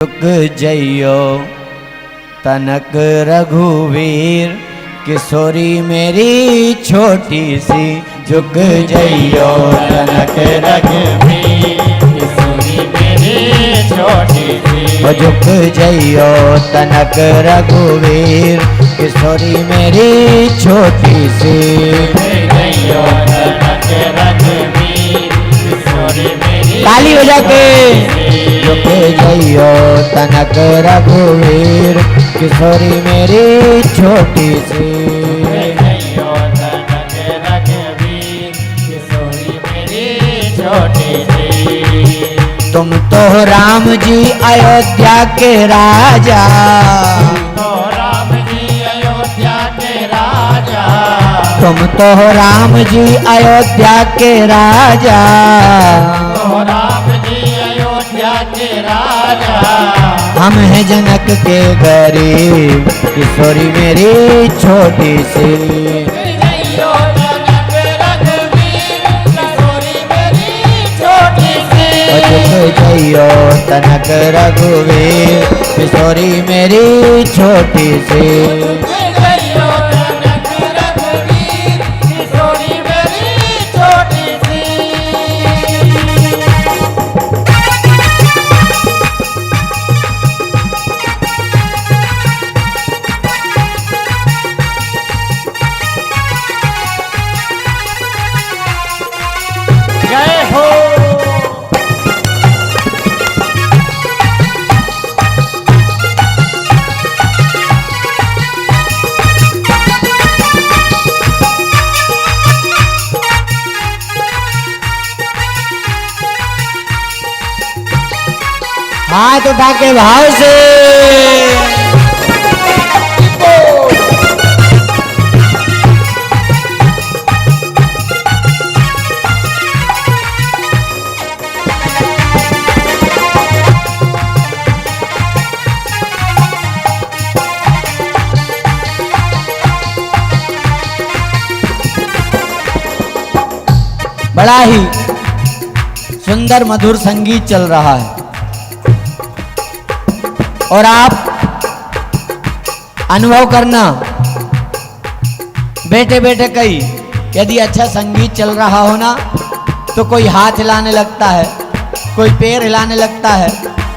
झुक जइयो तनक रघुवीर, किशोरी मेरी छोटी सी। झुक जइयो तनक रघुवीर, किशोरी मेरी छोटी सी। झुक जइयो तनक रघुवीर, किशोरी मेरी छोटी सी। जइयो तनक रघुवीर, किशोरी मेरी ताली हो जाके। झुक जइयो तनक रघुवीर, किशोरी मेरी छोटी सी। जइयो तनक रघुवीर, किशोरी मेरी छोटी सी। तुम तो राम जी अयोध्या के राजा, तो राम जी अयोध्या के राजा। तुम तो राम जी अयोध्या के राजा। तो राम जी अयोध्या के राजा। हम हैं जनक के गरीब, किशोरी मेरी छोटी सी। जइयो तनक रघुवीर, किशोरी मेरी छोटी सी। झुक जइयो तनक रघुवीर, किशोरी मेरी छोटी सी। जइयो तनक रघुवीर, किशोरी मेरी छोटी सी। जय हो। हाथ उठा के भाव से। बड़ा ही सुंदर मधुर संगीत चल रहा है और आप अनुभव करना बैठे बैठे कई, यदि अच्छा संगीत चल रहा हो ना तो कोई हाथ हिलाने लगता है, कोई पैर हिलाने लगता है,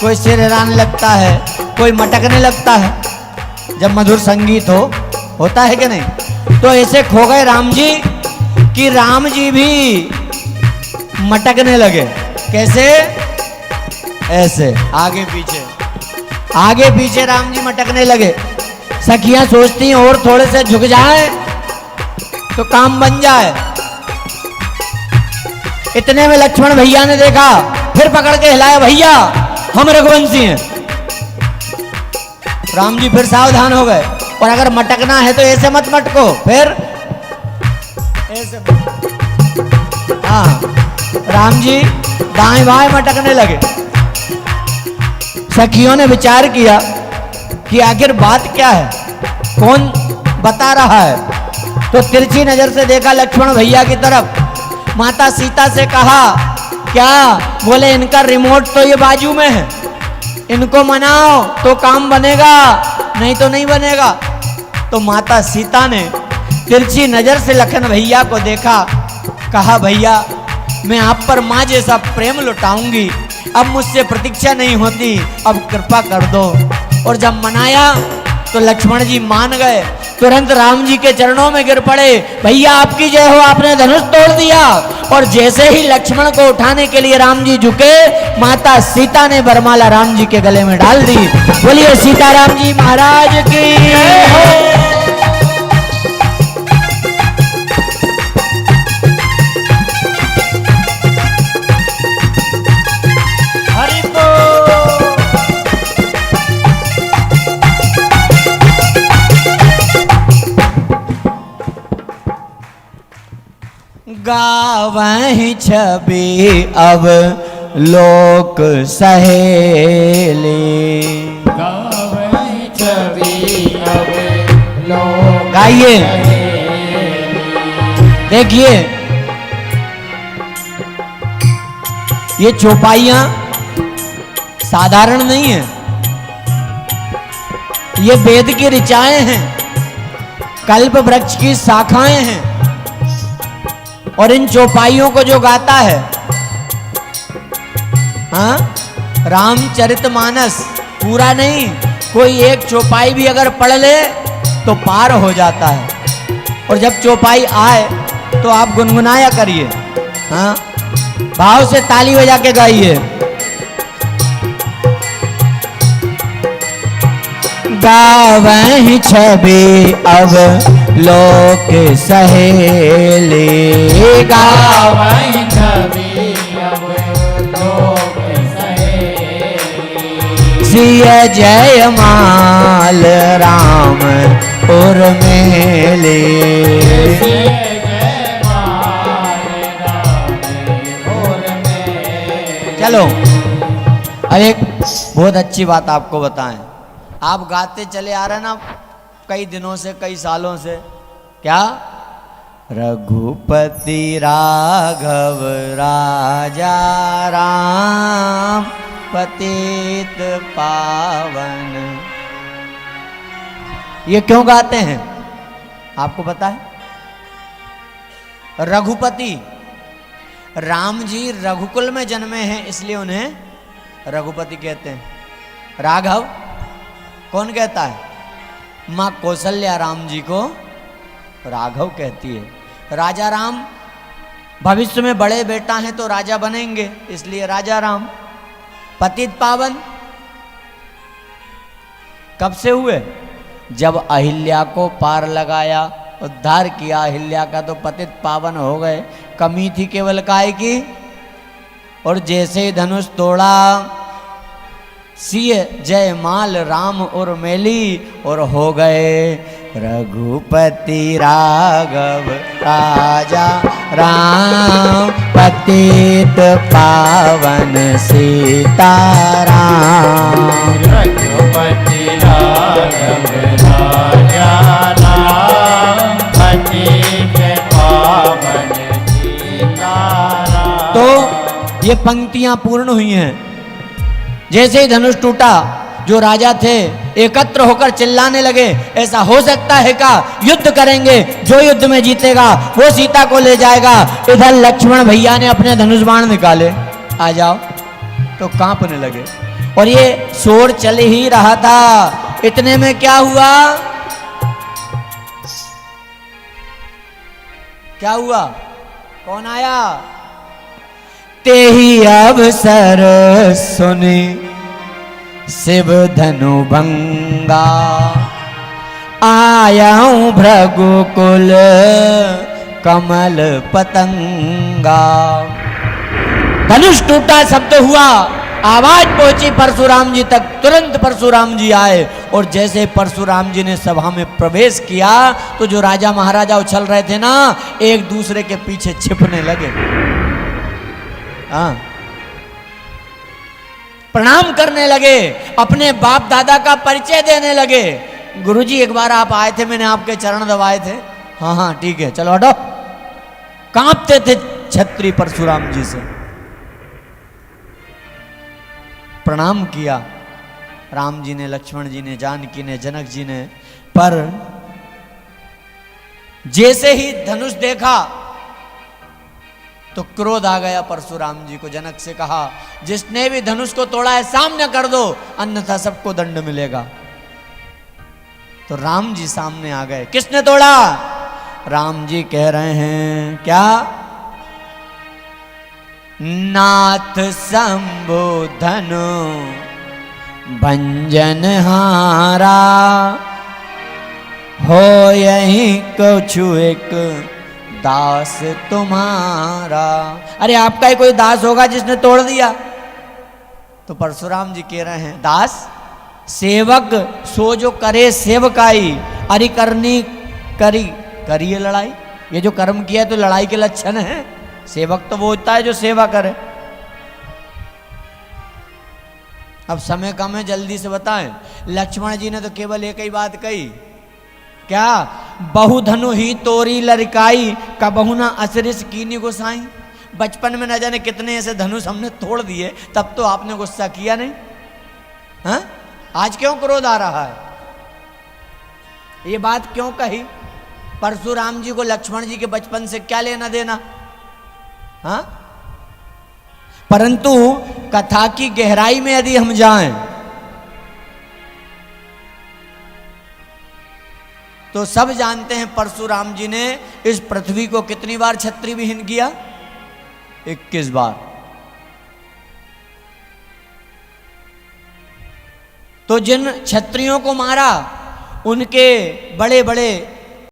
कोई सिर हिलाने लगता है, कोई मटकने लगता है। जब मधुर संगीत होता है कि नहीं? तो ऐसे खो गए राम जी कि राम जी भी मटकने लगे। कैसे? ऐसे आगे पीछे, आगे पीछे राम जी मटकने लगे। सखियां सोचती हैं और थोड़े से झुक जाए तो काम बन जाए। इतने में लक्ष्मण भैया ने देखा, फिर पकड़ के हिलाया, भैया हम रघुवंशी हैं। राम जी फिर सावधान हो गए, और अगर मटकना है तो ऐसे मत मटको, फिर ऐसे। हाँ, राम जी दाएं बाएं मटकने लगे। सखियों ने विचार किया कि आखिर बात क्या है, कौन बता रहा है। तो तिरछी नजर से देखा लक्ष्मण भैया की तरफ। माता सीता से कहा, क्या? बोले इनका रिमोट तो ये बाजू में है, इनको मनाओ तो काम बनेगा, नहीं तो नहीं बनेगा। तो माता सीता ने तिरछी नजर से लखन भैया को देखा, कहा भैया मैं आप पर माँ जैसा प्रेम लुटाऊंगी, अब मुझसे प्रतीक्षा नहीं होती, अब कृपा कर दो। और जब मनाया तो लक्ष्मण जी मान गए, तुरंत राम जी के चरणों में गिर पड़े। भैया आपकी जय हो, आपने धनुष तोड़ दिया। और जैसे ही लक्ष्मण को उठाने के लिए राम जी झुके, माता सीता ने वरमाला राम जी के गले में डाल दी। बोलिए सीताराम जी महाराज की जय हो। गावहि छवि अब लोक सहेली, गावहि छवि अब लोक गाइए। देखिए ये चौपाइयां साधारण नहीं है, ये वेद की ऋचाएं हैं, कल्प वृक्ष की शाखाएं हैं। और इन चौपाइयों को जो गाता है, हाँ, रामचरितमानस पूरा नहीं, कोई एक चौपाई भी अगर पढ़ ले तो पार हो जाता है। और जब चौपाई आए तो आप गुनगुनाया करिए, हाँ, भाव से ताली बजा के गाइए। गावहि छवि अब लोक सहेली, गावहि छवि अब लोक सहेली। सिय जय माल राम उर्मिली। सिय जय माल राम उर्मिली। चलो, अब एक बहुत अच्छी बात आपको बताएं। आप गाते चले आ रहे ना कई दिनों से, कई सालों से, क्या? रघुपति राघव राजा राम पतित पावन। ये क्यों गाते हैं आपको पता है? रघुपति, राम जी रघुकुल में जन्मे हैं इसलिए उन्हें रघुपति कहते हैं। राघव कौन कहता है? मां कौशल्या राम जी को राघव कहती है। राजा राम भविष्य में बड़े बेटा हैं तो राजा बनेंगे, इसलिए राजा राम। पतित पावन कब से हुए? जब अहिल्या को पार लगाया, उद्धार किया अहिल्या का, तो पतित पावन हो गए। कमी थी केवल काय की। और जैसे ही धनुष तोड़ा, सिय जय माल राम उर्मिली, और हो गए रघुपति राघव राजा राम पतित पावन सीताराम। रघुपति राघव राजा राम पतित पावन सीताराम। तो ये पंक्तियां पूर्ण हुई हैं। जैसे ही धनुष टूटा, जो राजा थे एकत्र होकर चिल्लाने लगे, ऐसा हो सकता है का? युद्ध करेंगे, जो युद्ध में जीतेगा वो सीता को ले जाएगा। इधर लक्ष्मण भैया ने अपने धनुष बाण निकाले, आ जाओ, तो कांपने लगे। और ये शोर चल ही रहा था। इतने में क्या हुआ? क्या हुआ? कौन आया? तेहि अवसर सुनि शिव धनु भंगा, आयाऊं भृगुकुल कमल पतंगा। धनुष टूटा, शब्द हुआ, आवाज पहुंची परशुराम जी तक। तुरंत परशुराम जी आए, और जैसे परशुराम जी ने सभा में प्रवेश किया तो जो राजा महाराजा उछल रहे थे ना, एक दूसरे के पीछे छिपने लगे। हाँ, प्रणाम करने लगे, अपने बाप दादा का परिचय देने लगे। गुरुजी एक बार आप आए थे, मैंने आपके चरण दबाए थे। हाँ हाँ ठीक है, चलो हटो। कांपते थे छत्री परशुराम जी से। प्रणाम किया राम जी ने, लक्ष्मण जी ने, जानकी ने, जनक जी ने। पर जैसे ही धनुष देखा तो क्रोध आ गया परशुराम जी को। जनक से कहा, जिसने भी धनुष को तोड़ा है सामने कर दो, अन्यथा सबको दंड मिलेगा। तो राम जी सामने आ गए। किसने तोड़ा? राम जी कह रहे हैं क्या? नाथ शंभु धनु भंजन हारा, हो यही कछु एक दास तुम्हारा। अरे आपका ही कोई दास होगा जिसने तोड़ दिया। तो परशुराम जी कह रहे हैं, दास सेवक सो जो करे सेवकाई, अरे करनी करी करिए लड़ाई। ये जो कर्म किया है तो लड़ाई के लक्षण है। सेवक तो वो होता है जो सेवा करे। अब समय कम है, जल्दी से बताएं। लक्ष्मण जी ने तो केवल एक ही बात कही, क्या? बहुधनु ही तोरी लड़काई, कबहु ना असरिस कीनी गोसाई। बचपन में न जाने कितने ऐसे धनुष हमने तोड़ दिए, तब तो आपने गुस्सा किया नहीं। हाँ, आज क्यों क्रोध आ रहा है? ये बात क्यों कही? परशुराम जी को लक्ष्मण जी के बचपन से क्या लेना देना? हाँ, परंतु कथा की गहराई में यदि हम जाएं तो सब जानते हैं परशुराम जी ने इस पृथ्वी को कितनी बार छत्री विहीन किया? 21 बार। तो जिन क्षत्रियों को मारा उनके बड़े बड़े